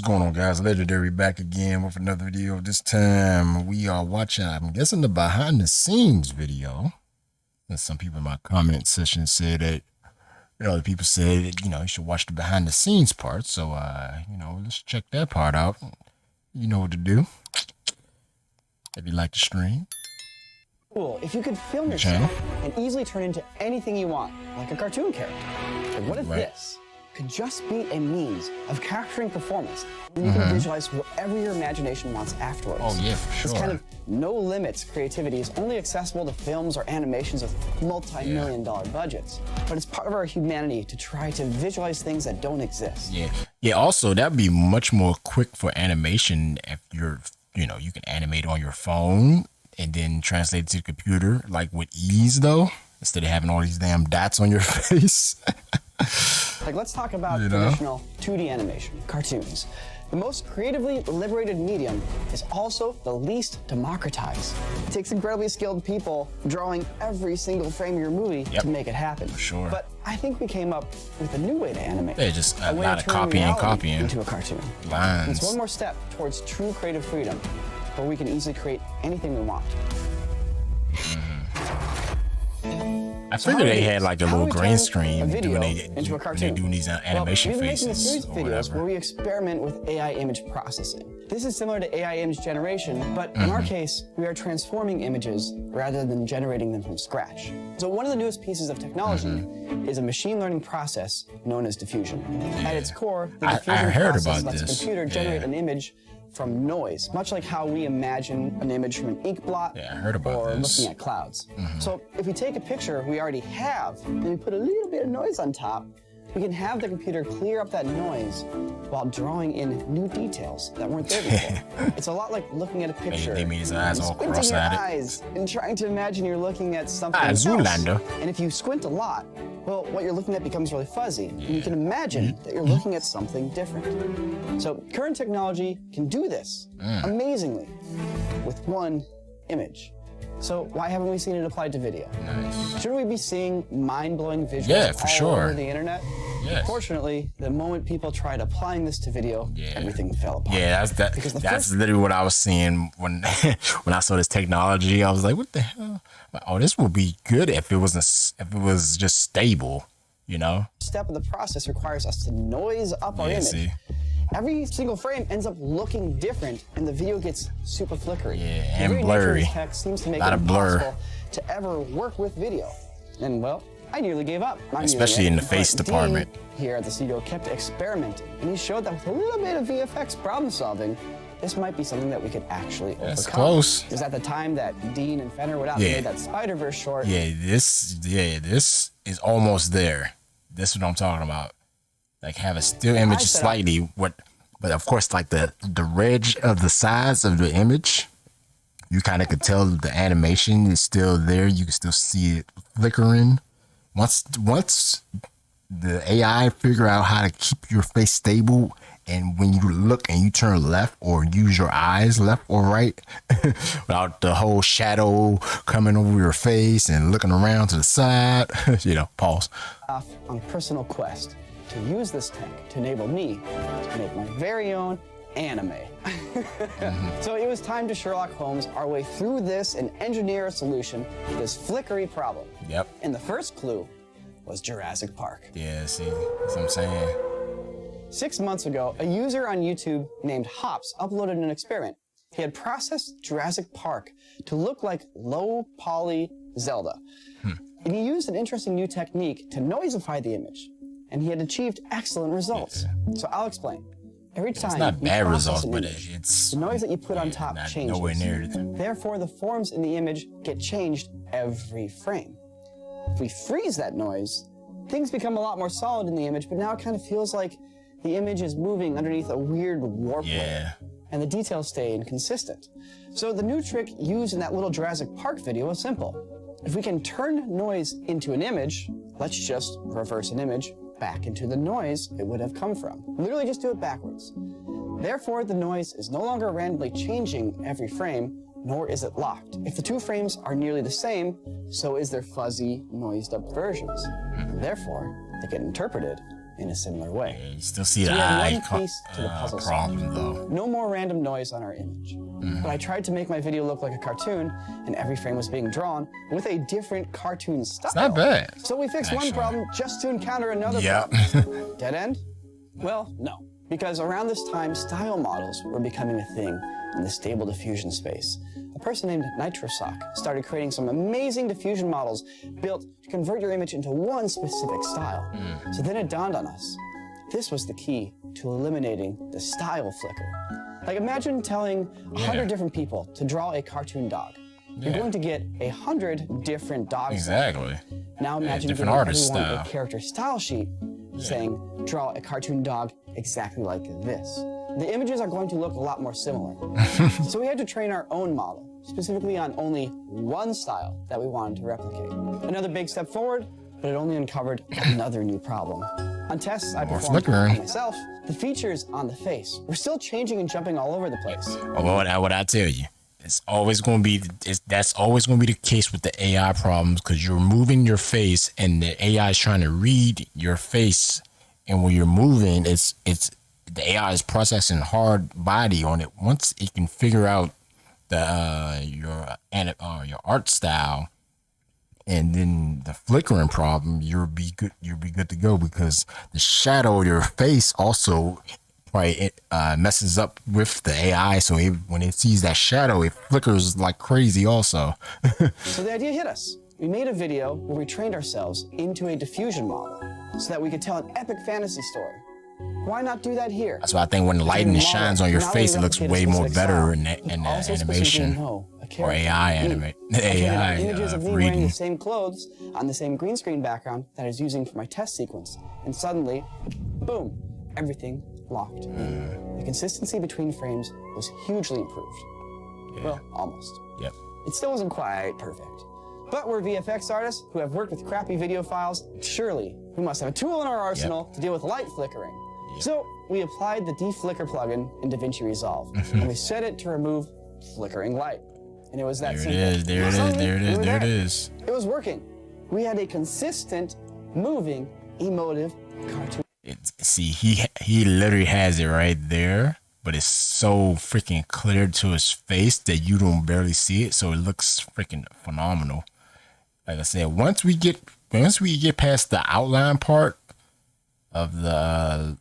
going on, guys? Legendary back again with another video. This time we are watching, I'm guessing, the behind the scenes video. And some people in my comment section said that, the people said that, you should watch the behind the scenes part. So, let's check that part out. You know what to do. If you like the stream. Cool. If you could film yourself and easily turn into anything you want, like a cartoon character. But what if this could just be a means of capturing performance, and you can visualize whatever your imagination wants afterwards? Oh yeah, for sure. This kind of no limits creativity is only accessible to films or animations with multi-million-dollar budgets, but it's part of our humanity to try to visualize things that don't exist. Yeah. Also, that'd be much more quick for animation if you're, you can animate on your phone and then translate it to the computer, like with ease though, instead of having all these damn dots on your face. Like, let's talk about traditional 2D animation, cartoons. The most creatively liberated medium is also the least democratized. It takes incredibly skilled people drawing every single frame of your movie to make it happen. For sure. But I think we came up with a new way to animate. Yeah, just a lot of copying into a cartoon. Lines. It's one more step towards true creative freedom, where we can easily create anything we want. I figured they had like a little green screen into when a cartoon. they do these animation we've been faces making a series of or videos whatever. where we experiment with AI image processing. This is similar to AI image generation, but in our case, we are transforming images rather than generating them from scratch. So one of the newest pieces of technology is a machine learning process known as diffusion. At its core, the diffusion process lets a computer generate an image from noise, much like how we imagine an image from an ink blot or looking at clouds. So if we take a picture we already have and we put a little bit of noise on top, we can have the computer clear up that noise while drawing in new details that weren't there before. It's a lot like looking at a picture They made his eyes all squinting your eyes and trying to imagine you're looking at something else. And if you squint a lot, well, what you're looking at becomes really fuzzy. And you can imagine that you're looking at something different. So current technology can do this amazingly with one image. So why haven't we seen it applied to video? Shouldn't we be seeing mind-blowing visuals all over the internet? Fortunately, the moment people tried applying this to video, everything fell apart. Yeah, that's literally what I was seeing when when I saw this technology. I was like, what the hell? Oh, this would be good if it was just stable, Step of the process requires us to noise up our image. Every single frame ends up looking different, and the video gets super flickery. And blurry. Text seems to make it impossible to ever work with video. And well, I nearly gave up. Especially in the face department. Dean here at the studio kept experimenting, and he showed that with a little bit of VFX problem solving, this might be something that we could actually overcome. That's close. It was at the time that Dean and Fenner went out and made that Spider-Verse short. This is almost there. This is what I'm talking about. Like have a still image slightly, but of course, like the ridge of the size of the image, you kind of could tell the animation is still there. You can still see it flickering. Once the AI figure out how to keep your face stable, and when you look and you turn left or use your eyes left or right, without the whole shadow coming over your face and looking around to the side, pause. On a personal quest to use this tech to enable me to make my very own anime. So it was time to Sherlock Holmes our way through this and engineer a solution to this flickery problem. And the first clue was Jurassic Park. Yeah, see, that's what I'm saying. 6 months ago, a user on YouTube named Hops uploaded an experiment. He had processed Jurassic Park to look like low poly Zelda. And he used an interesting new technique to noisify the image. And he had achieved excellent results. So I'll explain. Every time it's not bad results, but image, it's the noise that you put on top changes. Nowhere near it. Therefore, the forms in the image get changed every frame. If we freeze that noise, things become a lot more solid in the image, but now it kind of feels like the image is moving underneath a weird warp layer, and the details stay inconsistent. So the new trick used in that little Jurassic Park video is simple. If we can turn noise into an image, let's just reverse an image back into the noise it would have come from. Literally just do it backwards. Therefore, the noise is no longer randomly changing every frame, nor is it locked. If the two frames are nearly the same, so is their fuzzy, noised up versions. Therefore, they get interpreted in a similar way. Yeah, you still see So the we eye have one piece to the puzzle problem though. No more random noise on our image. But I tried to make my video look like a cartoon, and every frame was being drawn with a different cartoon style. It's not bad. So we fixed one problem just to encounter another Yep. problem. Dead end? Well, no. Because around this time, style models were becoming a thing in the stable diffusion space. A person named Nitrosock started creating some amazing diffusion models built to convert your image into one specific style. So then it dawned on us. This was the key to eliminating the style flicker. Like imagine telling 100 different people to draw a cartoon dog. You're going to get 100 different dogs. Exactly. Now imagine different giving artist everyone style. a character style sheet saying, draw a cartoon dog exactly like this. The images are going to look a lot more similar. So we had to train our own model, specifically on only one style that we wanted to replicate. Another big step forward, but it only uncovered another new problem. On tests I performed flickering. myself, the features on the face were still changing and jumping all over the place. Well, what I tell you, it's always going to be. That's always going to be the case with the AI problems because you're moving your face and the AI is trying to read your face, and when you're moving, it's the AI is processing hard body on it. Once it can figure out the your art style, and then the flickering problem, you'll be good to go because the shadow of your face also probably messes up with the AI. So when it sees that shadow, it flickers like crazy also. So the idea hit us. We made a video where we trained ourselves into a diffusion model so that we could tell an epic fantasy story. Why not do that here? That's why I think when the lightning shines on your face, it looks way more better in the animation or AI animate. AI images of me wearing reading. the same clothes on the same green screen background that I was using for my test sequence, and suddenly, boom, everything locked in. The consistency between frames was hugely improved. Well, almost. Yep. It still wasn't quite perfect. But we're VFX artists who have worked with crappy video files. Surely, we must have a tool in our arsenal to deal with light flickering. So we applied the deflicker plugin in DaVinci Resolve, and we set it to remove flickering light. And it was that simple. There it is. It was working. We had a consistent, moving, emotive cartoon. See, he literally has it right there, but it's so freaking clear to his face that you don't barely see it, so it looks freaking phenomenal. Like I said, once we get past the outline part of the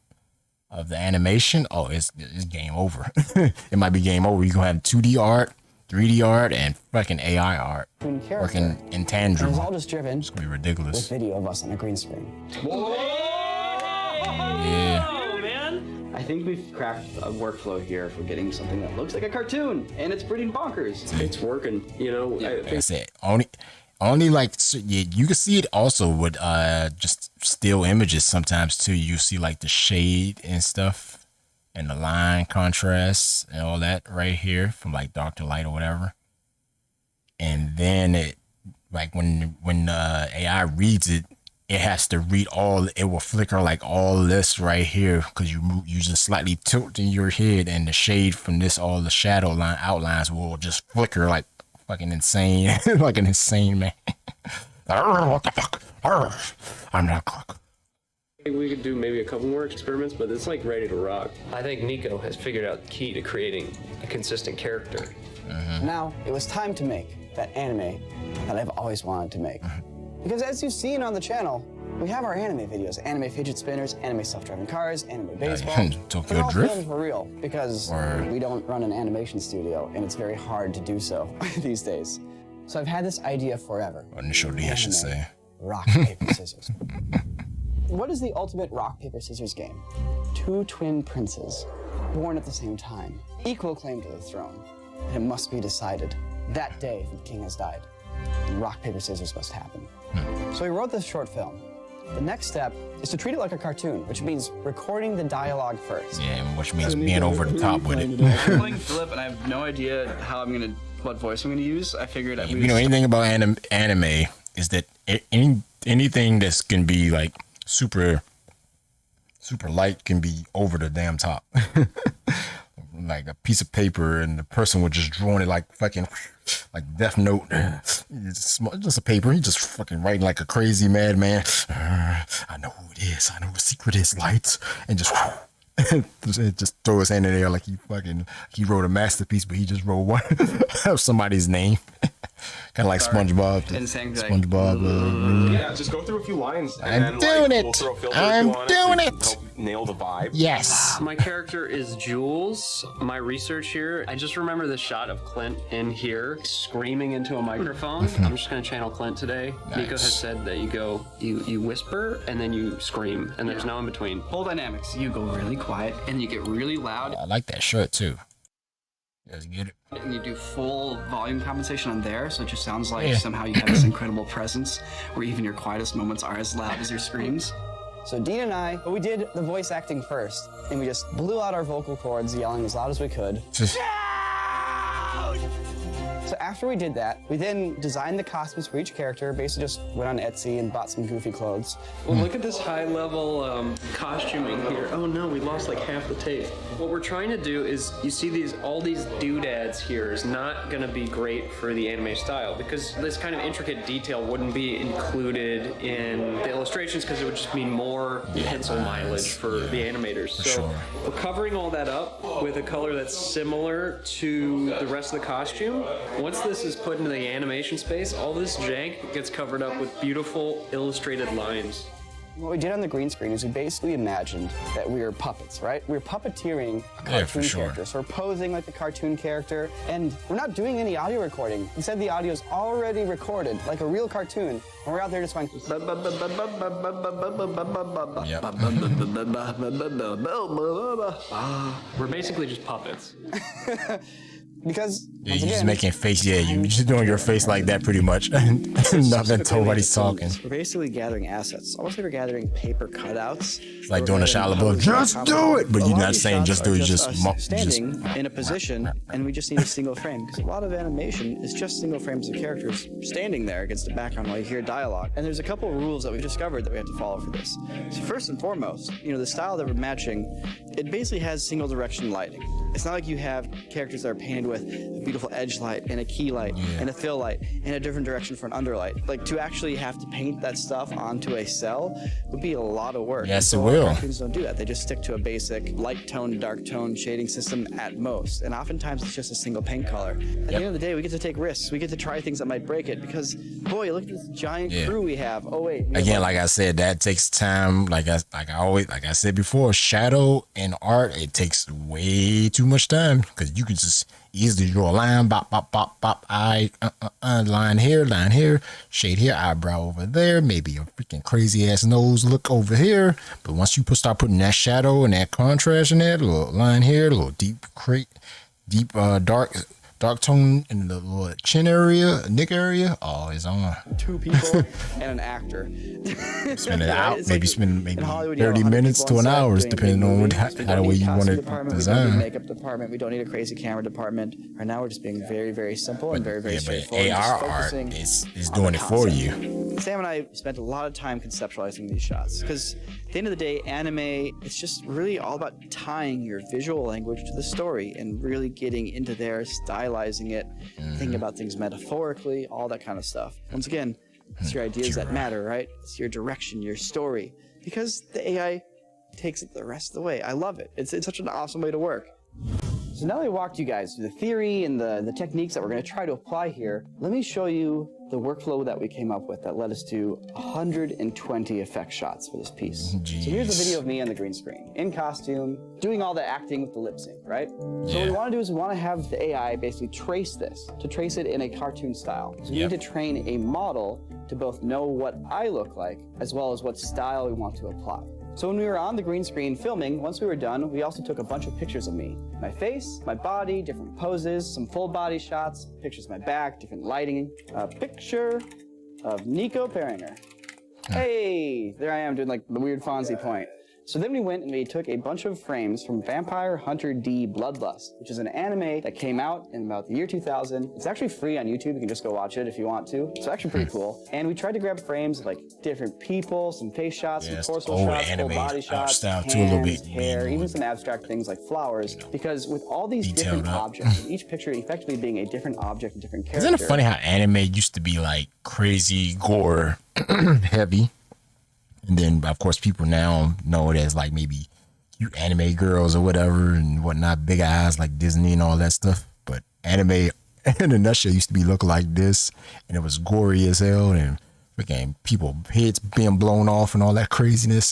animation, oh, it's game over. It might be game over. You gonna have 2D art, 3D art, and fucking AI art working in tandem. It was all just driven. It's gonna be ridiculous. With video of us on a green screen. Yeah. Oh, man. I think we've cracked a workflow here for getting something that looks like a cartoon, and it's pretty bonkers. It's working, you know. Like I said, only like so you can see it also with just still images sometimes too. You see like the shade and stuff and the line contrasts and all that right here from like dark to light or whatever. And then it like when AI reads it, it has to read it will flicker like all this right here because you just slightly tilt in your head, and the shade from this, all the shadow line outlines will just flicker like fucking insane, like an insane man. What the fuck? I'm not cook. We could do maybe a couple more experiments, but it's like ready to rock. I think Nico has figured out the key to creating a consistent character. Now, it was time to make that anime that I've always wanted to make. Because as you've seen on the channel, we have our anime videos, anime fidget spinners, anime self-driving cars, anime baseball. Tokyo all Drift? filmed for real, because we don't run an animation studio, and it's very hard to do so these days. So I've had this idea forever. Initially, I should say. Rock, paper, scissors. What is the ultimate rock, paper, scissors game? Two twin princes, born at the same time, equal claim to the throne. And it must be decided that day the king has died. And rock, paper, scissors must happen. So we wrote this short film. The next step is to treat it like a cartoon, which means recording the dialogue first. Yeah, which means being over the top with it. I'm playing Philip, and I have no idea what voice I'm gonna use. I figured If you know anything about anime, is that anything that's can be like super light can be over the damn top. like a piece of paper, and the person would just drawing it like fucking like Death Note. It's just a paper. He just fucking writing like a crazy madman. I know who it is. I know the secret is lights, and just. Just throw his hand in there like he wrote a masterpiece, but he just wrote one of somebody's name. Kind of like SpongeBob. SpongeBob. Yeah, just go through a few lines. I'm doing it. I'm doing it. Nail the vibe. Yes. My character is Jules. My research here, I just remember the shot of Clint in here screaming into a microphone. I'm just gonna channel Clint today. Nice. Nico has said that you whisper and then you scream, and there's no in between. Whole dynamics. You go really quiet and you get really loud. I like that shirt too. Let's get it. And you do full volume compensation on there, so it just sounds like somehow you have this incredible presence where even your quietest moments are as loud as your screams. So Dean and I, we did the voice acting first, and we just blew out our vocal cords, yelling as loud as we could. So after we did that, we then designed the costumes for each character, basically just went on Etsy and bought some goofy clothes. Well, look at this high-level costuming here. Oh no, we lost like half the tape. What we're trying to do is, you see all these doodads here is not gonna be great for the anime style, because this kind of intricate detail wouldn't be included in the illustrations, because it would just mean more pencil mileage for the animators. So we're covering all that up with a color that's similar to the rest of the costume. Once this is put into the animation space, all this jank gets covered up with beautiful illustrated lines. What we did on the green screen is we basically imagined that we were puppets, right? We were puppeteering a cartoon character. So we're posing like the cartoon character, and we're not doing any audio recording. Instead, the audio is already recorded like a real cartoon, and we're out there just going. We're basically just puppets. Because you're just making face. Yeah, you're just doing your face like that pretty much. Nothing. Nobody's talking. We're basically gathering assets. Almost like we're gathering paper cutouts. It's like doing a shot above. Just do it, but you're not saying just do it. Just standing in a position, and we just need a single frame, because a lot of animation is just single frames of characters standing there against the background while you hear dialogue. And there's a couple of rules that we've discovered that we have to follow for this. So first and foremost, the style that we're matching, it basically has single direction lighting. It's not like you have characters that are painted with a beautiful edge light and a key light and a fill light and a different direction for an underlight. Like, to actually have to paint that stuff onto a cell would be a lot of work. Yes, it will. Cartoons don't do that. They just stick to a basic light tone, dark tone shading system at most. And oftentimes it's just a single paint color. At the end of the day, we get to take risks. We get to try things that might break it, because, boy, look at this giant crew we have. Oh, wait. Again, like I said, that takes time. Like I said before, shadow and art, it takes way too much time, because you can just easily draw a line, bop, bop, bop, bop, eye, line here, shade here, eyebrow over there, maybe a freaking crazy ass nose look over here. But once you start putting that shadow and that contrast in there, a little line here, a little deep dark tone in the little chin area, neck area. Oh, it's on. 2 people and an actor. Spend it out. Maybe spend 30 minutes to an hour, depending on how the way you want it designed. We don't need a makeup department. We don't need a crazy camera department. Right now, we're just being very, very simple and very, very straightforward. But AR art is doing it for you. Sam and I spent a lot of time conceptualizing these shots, because at the end of the day, anime, it's just really all about tying your visual language to the story and really getting into there, stylizing it, thinking about things metaphorically, all that kind of stuff. Once again, it's your ideas that matter, right? It's your direction, your story, because the AI takes it the rest of the way. I love it. It's such an awesome way to work. So now that I walked you guys through the theory and the techniques that we're going to try to apply here, let me show you the workflow that we came up with that led us to 120 effect shots for this piece. Jeez. So here's a video of me on the green screen, in costume, doing all the acting with the lip sync, right? So what we want to do is we want to have the AI basically trace this, to trace it in a cartoon style. So we need to train a model to both know what I look like, as well as what style we want to apply. So when we were on the green screen filming, once we were done, we also took a bunch of pictures of me. My face, my body, different poses, some full body shots, pictures of my back, different lighting. A picture of Nico Peringer. Hey, there I am doing like the weird Fonzie point. So then we went and we took a bunch of frames from Vampire Hunter D Bloodlust, which is an anime that came out in about the year 2000. It's actually free on YouTube. You can just go watch it if you want to. It's actually pretty cool. And we tried to grab frames of like different people, some face shots, some torso shots, full body shots, hands, too, a little bit hair, even some abstract things like flowers. Because with all these different objects, each picture effectively being a different object, a different character. Isn't it funny how anime used to be like crazy gore heavy? And then, of course, people now know it as like maybe cute anime girls or whatever and whatnot, big eyes like Disney and all that stuff. But anime in a nutshell used to be looking like this, and it was gory as hell, and freaking people heads being blown off and all that craziness.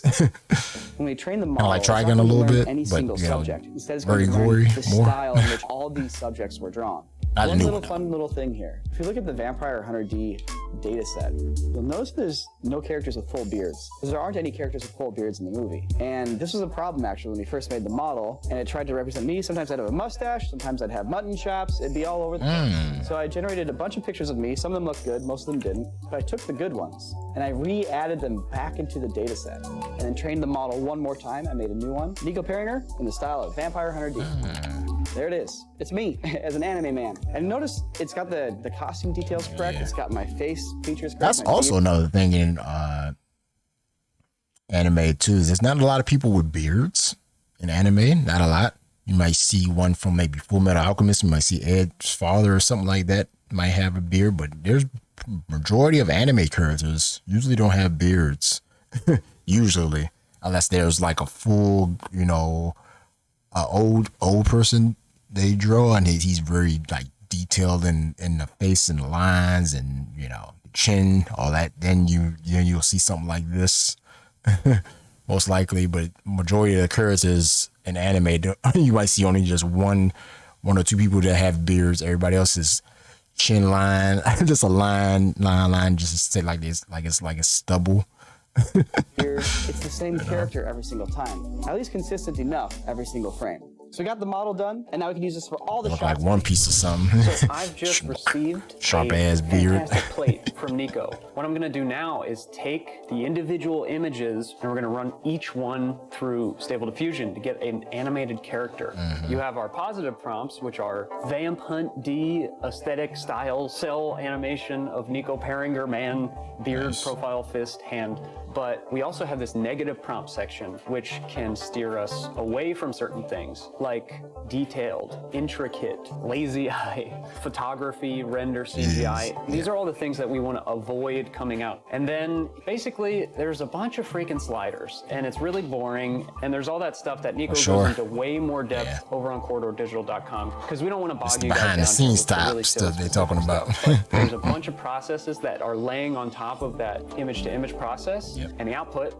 When we train the model, like Trigun a little bit, any but single you know, subject. Instead, it's very going to learn gory, the more. style in which all these subjects were drawn. One little fun little thing here. If you look at the Vampire Hunter D data set, you'll notice there's no characters with full beards, because there aren't any characters with full beards in the movie. And this was a problem actually when we first made the model, and it tried to represent me. Sometimes I'd have a mustache, sometimes I'd have mutton chops, it'd be all over the place. So I generated a bunch of pictures of me. Some of them looked good, most of them didn't. But I took the good ones, and I re-added them back into the data set, and then trained the model one more time. I made a new one. Nico Perringer in the style of Vampire Hunter D. There it is. It's me as an anime man. And notice it's got the costume details correct. It's got my face features correct. That's also another thing in anime too. Is there's not a lot of people with beards in anime. Not a lot. You might see one from maybe Full Metal Alchemist. You might see Ed's father or something like that might have a beard. But there's majority of anime characters usually don't have beards. Usually, unless there's like a full, you know, old person they draw, and he's very like detailed in the face and the lines and, you know, the chin, all that. Then you'll see something like this most likely. But majority of the characters in anime, you might see only just one or two people that have beards. Everybody else is chin line, just a line, just say like this, like it's like a stubble. It's the same character every single time, at least consistent enough every single frame. So we got the model done, and now we can use this for all the Look shots. like one piece of something. So I've just received Sharp a ass beard. fantastic plate from Nico. What I'm gonna do now is take the individual images, and we're gonna run each one through Stable Diffusion to get an animated character. You have our positive prompts, which are Vamp Hunt D, aesthetic, style, cell animation of Nico Perringer, man, beard, profile, fist, hand. But we also have this negative prompt section, which can steer us away from certain things, like detailed, intricate, lazy eye, photography, render, CGI. These are all the things that we want to avoid coming out. And then basically there's a bunch of freaking sliders, and it's really boring. And there's all that stuff that Nico goes into way more depth over on corridordigital.com, because we don't want to bog you guys down. Behind the scenes to type really stuff they're talking about. There's a bunch of processes that are laying on top of that image to image process. And the output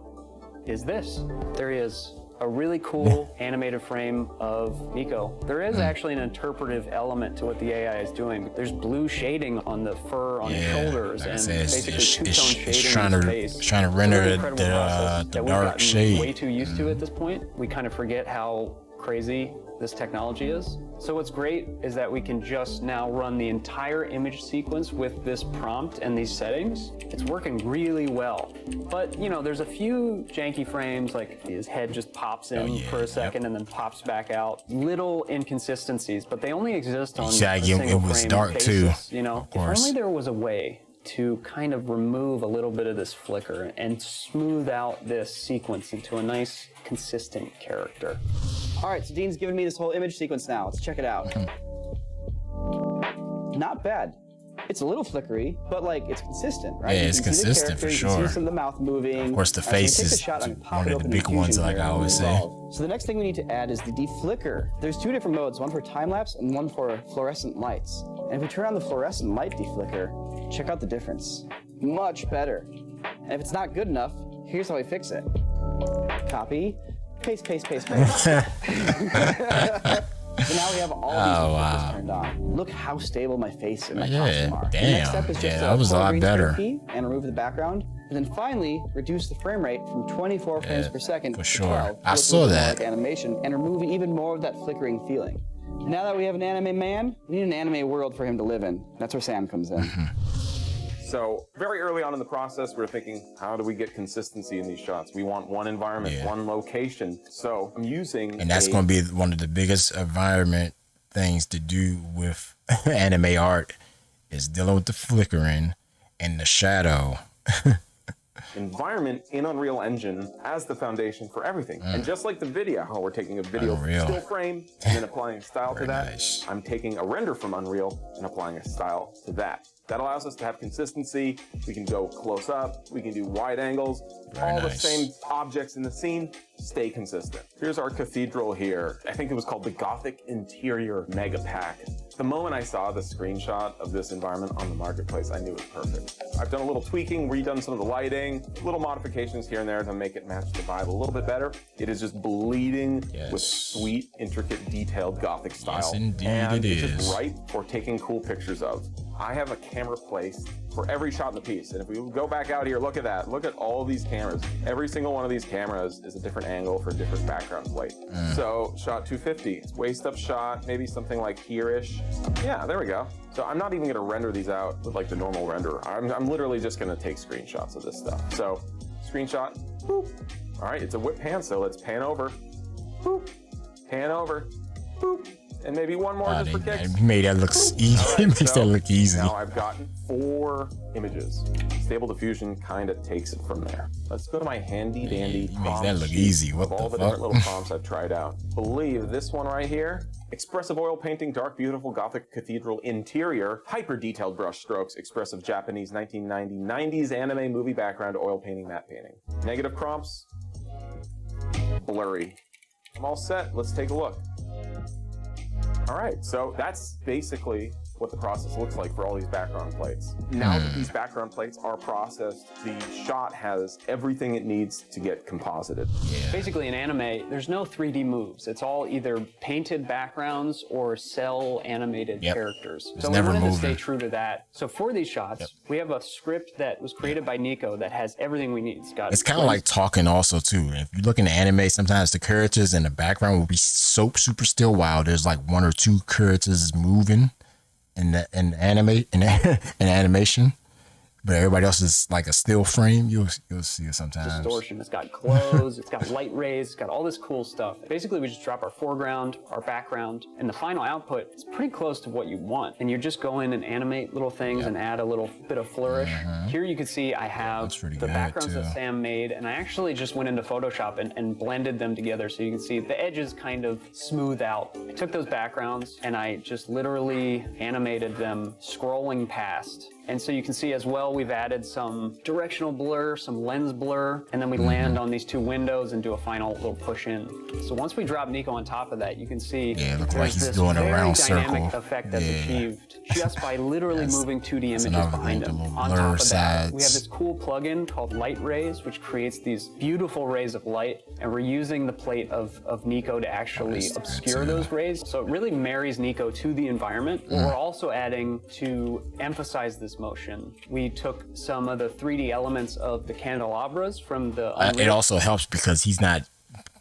is this. There is a really cool animated frame of Nico. There is actually an interpretive element to what the AI is doing. There's blue shading on the fur on his shoulders, like and it's basically two-tone shading trying in his to face. trying to It's a render really incredible process the that we've dark gotten shade. way too used to at this point. We kind of forget how crazy this technology is. So what's great is that we can just now run the entire image sequence with this prompt and these settings. It's working really well. But, you know, there's a few janky frames, like his head just pops in for a second and then pops back out. Little inconsistencies, but they only exist on a single it was frame dark basis, too. You know, if only there was a way to kind of remove a little bit of this flicker and smooth out this sequence into a nice, consistent character. All right, so Dean's given me this whole image sequence now. Let's check it out. Not bad. It's a little flickery, but like it's consistent, right? Yeah, it's consistent for sure. You can see some of the mouth moving. Of course, the face is one of the big ones, like I always say. So the next thing we need to add is the deflicker. There's two different modes, one for time lapse and one for fluorescent lights. And if we turn on the fluorescent light deflicker, check out the difference. Much better. And if it's not good enough, here's how we fix it. Copy, paste, paste, paste, paste. So now we have all these flickers turned on. Look how stable my face and my costume are. Damn. The next step is just that was a lot better. key and remove the background. And then finally, reduce the frame rate from 24 frames per second to 12. I saw that. Like animation, and remove even more of that flickering feeling. Now that we have an anime man, we need an anime world for him to live in. That's where Sam comes in. So very early on in the process, we were thinking, how do we get consistency in these shots? We want one environment, one location. So I'm using and that's going to be one of the biggest environment things to do with anime art is dealing with the flickering and the shadow. Environment in Unreal Engine as the foundation for everything. And just like the video, how we're taking a video still frame and then applying style to that, I'm taking a render from Unreal and applying a style to that. That allows us to have consistency. We can go close up, we can do wide angles, all the same objects in the scene stay consistent. Here's our cathedral here. I think it was called the Gothic Interior Mega Pack. The moment I saw the screenshot of this environment on the marketplace, I knew it was perfect. I've done a little tweaking, redone some of the lighting, little modifications here and there to make it match the vibe a little bit better. It is just bleeding with sweet, intricate, detailed Gothic style. Yes, indeed and it it's is. just right for taking cool pictures of. I have a camera placed for every shot in the piece. And if we go back out here, look at that. Look at all of these cameras. Every single one of these cameras is a different angle for a different background plate. So shot 250, waist up shot, maybe something like here-ish. Yeah, there we go. So I'm not even gonna render these out with like the normal renderer. I'm literally just gonna take screenshots of this stuff. So screenshot, boop. All right, it's a whip pan, so let's pan over, boop, pan over, boop. And maybe one more just for kicks. He made that look easy. Right, He makes that look easy. Now I've gotten 4 images. Stable Diffusion kind of takes it from there. Let's go to my handy dandy He makes that look easy. What of all the the different little fuck? prompts I've tried out. Believe this one right here. Expressive oil painting, dark, beautiful Gothic cathedral interior, hyper detailed brush strokes, expressive Japanese 1990 90s anime movie background, oil painting, matte painting. Negative prompts, blurry. I'm all set. Let's take a look. All right, so that's basically what the process looks like for all these background plates. Now that these background plates are processed, the shot has everything it needs to get composited. Basically in anime, there's no 3D moves. It's all either painted backgrounds or cell animated characters. It's So we never wanted to moving. stay true to that. So for these shots, we have a script that was created by Nico that has everything we need. It's kind of like talking also too. If you look in the anime, sometimes the characters in the background will be so super still while there's like 1 or 2 characters moving in animation, but everybody else is like a still frame. You'll see it sometimes. Distortion. It's got glows, it's got light rays, it's got all this cool stuff. Basically, we just drop our foreground, our background, and the final output is pretty close to what you want. And you just go in and animate little things and add a little bit of flourish. Here you can see I have the backgrounds that Sam made, and I actually just went into Photoshop and blended them together so you can see the edges kind of smooth out. I took those backgrounds and I just literally animated them scrolling past. And so you can see as well, we've added some directional blur, some lens blur, and then we land on these 2 windows and do a final little push in. So once we drop Nico on top of that, you can see it looks like there's he's this doing a very round dynamic circle. effect that's achieved just by literally moving 2D images behind him. On blur top of that, sides. we have this cool plugin called Light Rays, which creates these beautiful rays of light, and we're using the plate of Nico to actually obscure those rays. So it really marries Nico to the environment. What we're also adding to emphasize this motion, we took some of the 3D elements of the candelabras from the It also helps because he's not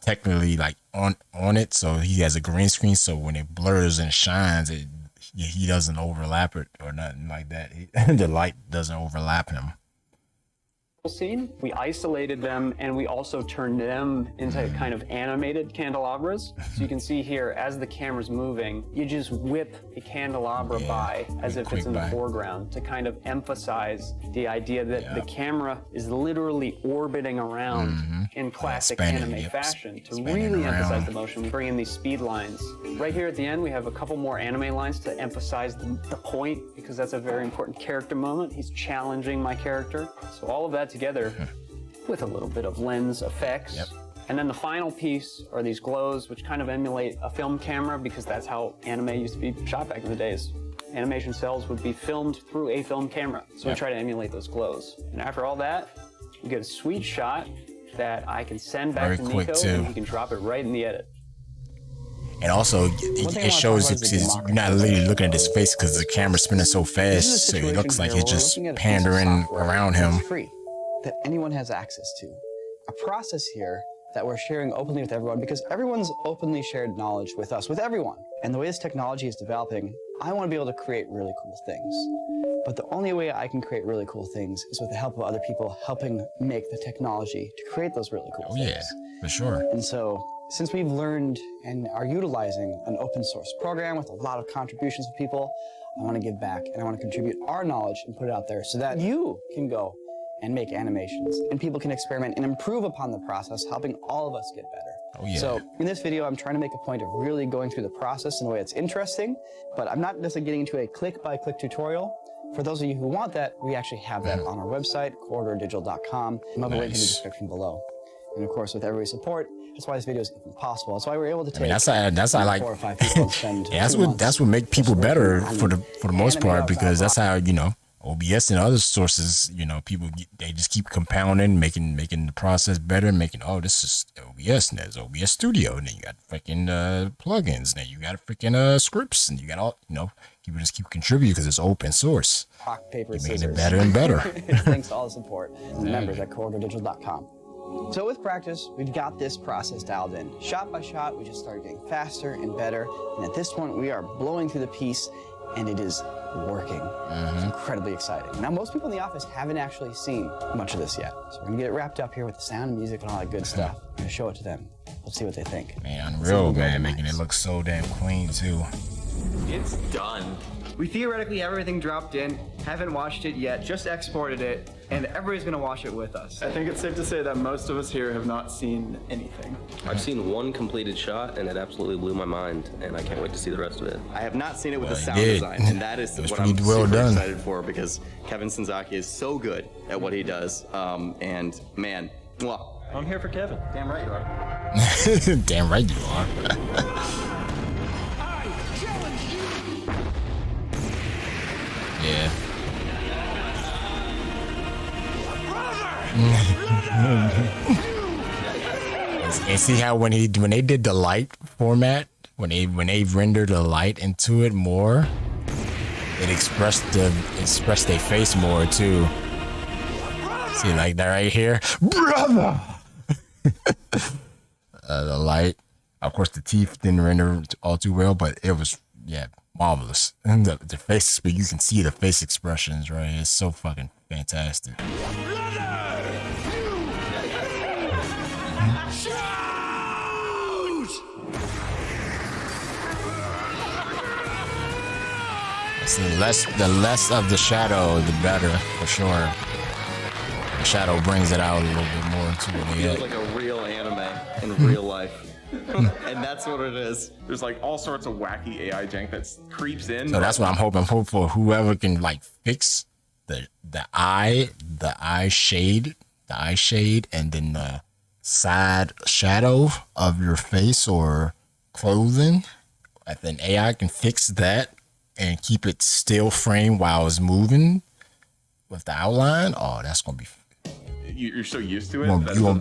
technically like on it, so he has a green screen, so when it blurs and shines, he doesn't overlap it or nothing like that. The light doesn't overlap him. scene. We isolated them and we also turned them into kind of animated candelabras. So you can see here, as the camera's moving, you just whip a candelabra by as if it's in the foreground to kind of emphasize the idea that the camera is literally orbiting around in classic anime fashion to really emphasize the motion. Bring in these speed lines. Right here at the end, we have a couple more anime lines to emphasize the point, because that's a very important character moment. He's challenging my character. So all of that together with a little bit of lens effects. And then the final piece are these glows, which kind of emulate a film camera, because that's how anime used to be shot back in the days. Animation cells would be filmed through a film camera. So we try to emulate those glows. And after all that, we get a sweet shot that I can send back to Nico, and he can drop it right in the edit. And also, it shows you're not literally looking at his face because the camera's spinning so fast, so it looks like it's just pandering around him. Free, that anyone has access to. A process here that we're sharing openly with everyone because everyone's openly shared knowledge with us, with everyone. And the way this technology is developing, I want to be able to create really cool things. But the only way I can create really cool things is with the help of other people helping make the technology to create those really cool things. Yeah, for sure. And so, since we've learned and are utilizing an open source program with a lot of contributions of people, I want to give back and I want to contribute our knowledge and put it out there so that you can go and make animations and people can experiment and improve upon the process, helping all of us get better. Oh, yeah. So in this video, I'm trying to make a point of really going through the process in a way that's interesting, but I'm not necessarily getting into a click-by-click tutorial. For those of you who want that, we actually have that on our website, corridordigital.com. I'll have a link in the description below. And of course, with everybody's support, that's why this video is even possible. That's why we're able to take that's how like 4 or 5 people and spend that's what make people better for the most part, because that's how, you know, OBS and other sources, you know, people they just keep compounding, making the process better, making, oh, this is OBS and there's OBS Studio, and then you got freaking plugins, and then you got freaking scripts, and you got all, you know, people just keep contributing because it's open source. Rock, paper, You're scissors. making it better and better. Thanks to all the support and the members at corridordigital.com. So with practice, we've got this process dialed in. Shot by shot, we just started getting faster and better. And at this point, we are blowing through the piece, and it is working. It's incredibly exciting. Now, most people in the office haven't actually seen much of this yet. So we're gonna get it wrapped up here with the sound and music and all that good stuff. I'm gonna show it to them. Let's see what they think. Man, unreal, man, making it look so damn clean too. It's done. We theoretically have everything dropped in, haven't watched it yet, just exported it, and everybody's gonna watch it with us. I think it's safe to say that most of us here have not seen anything. I've seen one completed shot, and it absolutely blew my mind, and I can't wait to see the rest of it. I have not seen it with the Well, sound it did. design, and that is It was what I'm pretty well super done. excited for, because Kevin Senzaki is so good at what he does. And man, well, I'm here for Kevin. damn right you are. Damn right you are. Yeah. And see how when they did the light format, when they rendered the light into it more, it expressed their face more too. See, like that right here, brother. The light, of course, the teeth didn't render all too well, but it was, yeah, marvelous. And the face, but you can see the face expressions, right? It's so fucking fantastic. So the less of the shadow, the better, for sure. The shadow brings it out a little bit more into It it. feels like a real anime in real life. And that's what it is. There's like all sorts of wacky AI jank that creeps in. So that's what I'm hoping for. Whoever can like fix the eye shade, and then the side shadow of your face or clothing. If an AI can fix that and keep it still frame while it's moving with the outline, oh, that's gonna be. You're so used to it. You're gonna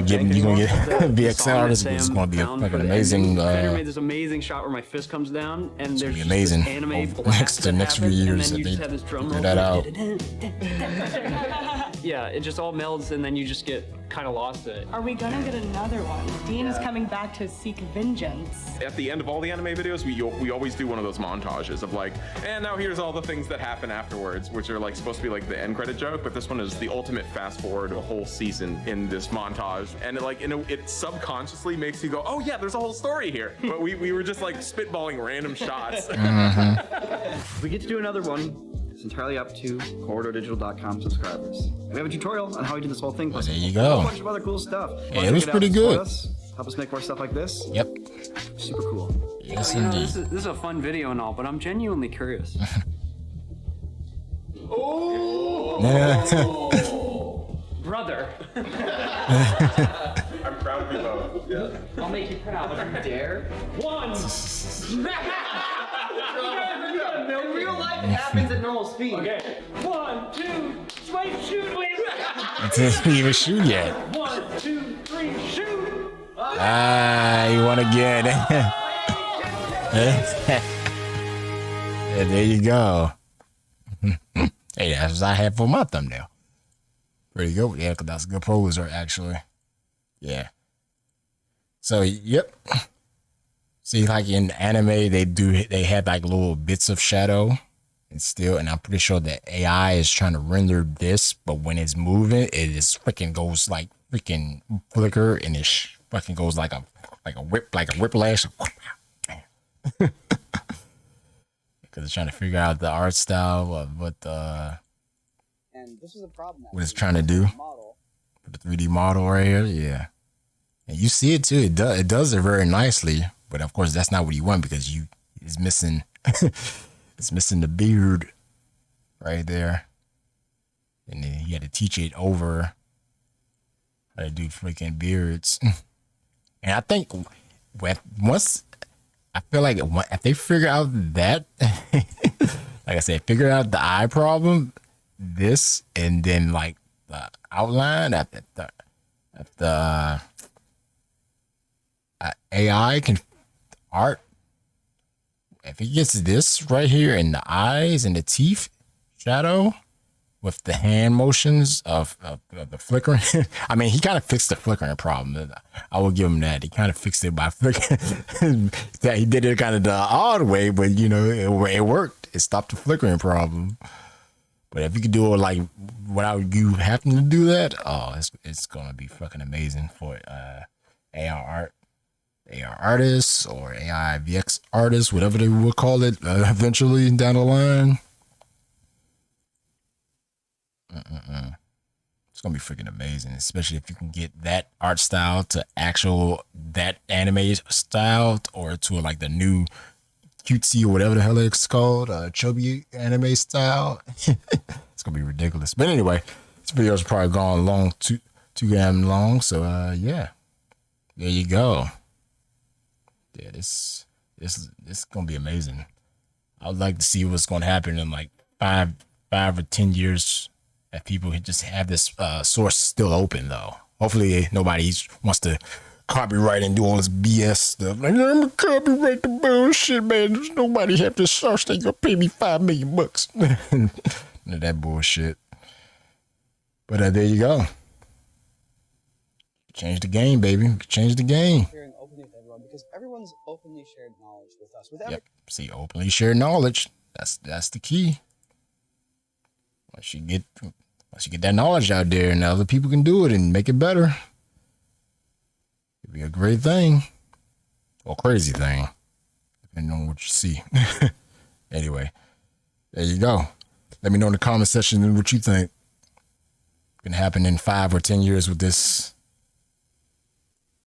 get VXL artist. It's gonna be a fucking amazing. Creator made this amazing shot where my fist comes down, and there's just amazing. this anime Over blast the next few years and then that you they just have this drum figure roll. that out. Yeah, it just all melds, and then you just get kind of lost in it. Are we gonna get another one? Dean's coming back to seek vengeance. At the end of all the anime videos, we always do one of those montages of like, and now here's all the things that happen afterwards, which are like supposed to be like the end credit joke, but this one is the ultimate fast forward a whole season in this montage, and it subconsciously makes you go, oh yeah, there's a whole story here. But we were just like spitballing random shots. If we get to do another one, it's entirely up to corridordigital.com subscribers. We have a tutorial on how we do this whole thing. Well, there you A go. whole bunch of other cool stuff. Yeah, it was pretty good. Help us make more stuff like this. Yep. Super cool. Yes, You know, indeed. this is a fun video and all, but I'm genuinely curious. Brother. I'm proud of you both. Yeah. I'll make you proud. You dare? One. In real life, it happens at normal speed. Okay. 1, 2, wait, shoot, wait. Didn't even shoot yet. 1, 2, 3, shoot. You won again. Yeah, there you go. Hey, that's what I had for my thumbnail. Pretty good. Yeah, because that's a good poser, actually. Yeah. So yep. See, like in anime, they had like little bits of shadow, and I'm pretty sure that AI is trying to render this, but when it's moving, it is freaking goes like freaking flicker, and it fucking goes like a whiplash. Because it's trying to figure out the art style of what And this is a problem. What it's trying to do. The 3D model right here, yeah. And you see it too. It does it very nicely, but of course that's not what you want because it's missing. It's missing the beard right there, and then you had to teach it over how to do freaking beards. And I think once I feel like if they figure out that, like I said, figure out the eye problem, this, and then like the outline at the AI can art. If it gets this right here in the eyes and the teeth shadow with the hand motions of the flickering, I mean, he kind of fixed the flickering problem. I will give him that. He kind of fixed it by flickering. That he did it kind of the odd way, but you know, it worked. It stopped the flickering problem. But if you could do it like without you having to do that, oh, it's gonna be fucking amazing for AR artists or AI VX artists, whatever they will call it, eventually down the line. It's gonna be freaking amazing, especially if you can get that art style to that anime style, or to like the new cutesy or whatever the hell it's called, chubby anime style. It's gonna be ridiculous. But anyway, this video's probably gone long, too damn long. So yeah, there you go. Yeah, this is gonna be amazing. I would like to see what's gonna happen in like five or 10 years, if people can just have this source still open though. Hopefully nobody wants to copyright and do all this BS stuff. Like, I'm gonna copyright the bullshit, man. There's nobody have this source. They gonna pay me $5 million. None of that bullshit. But there you go. Change the game, baby. Change the game. Because everyone's openly shared knowledge with us. Yep. See, openly shared knowledge. That's the key. Once you get that knowledge out there, and other people can do it and make it better, it'd be a great thing, or crazy thing, depending on what you see. Anyway, there you go. Let me know in the comment section what you think can happen in 5 or 10 years with this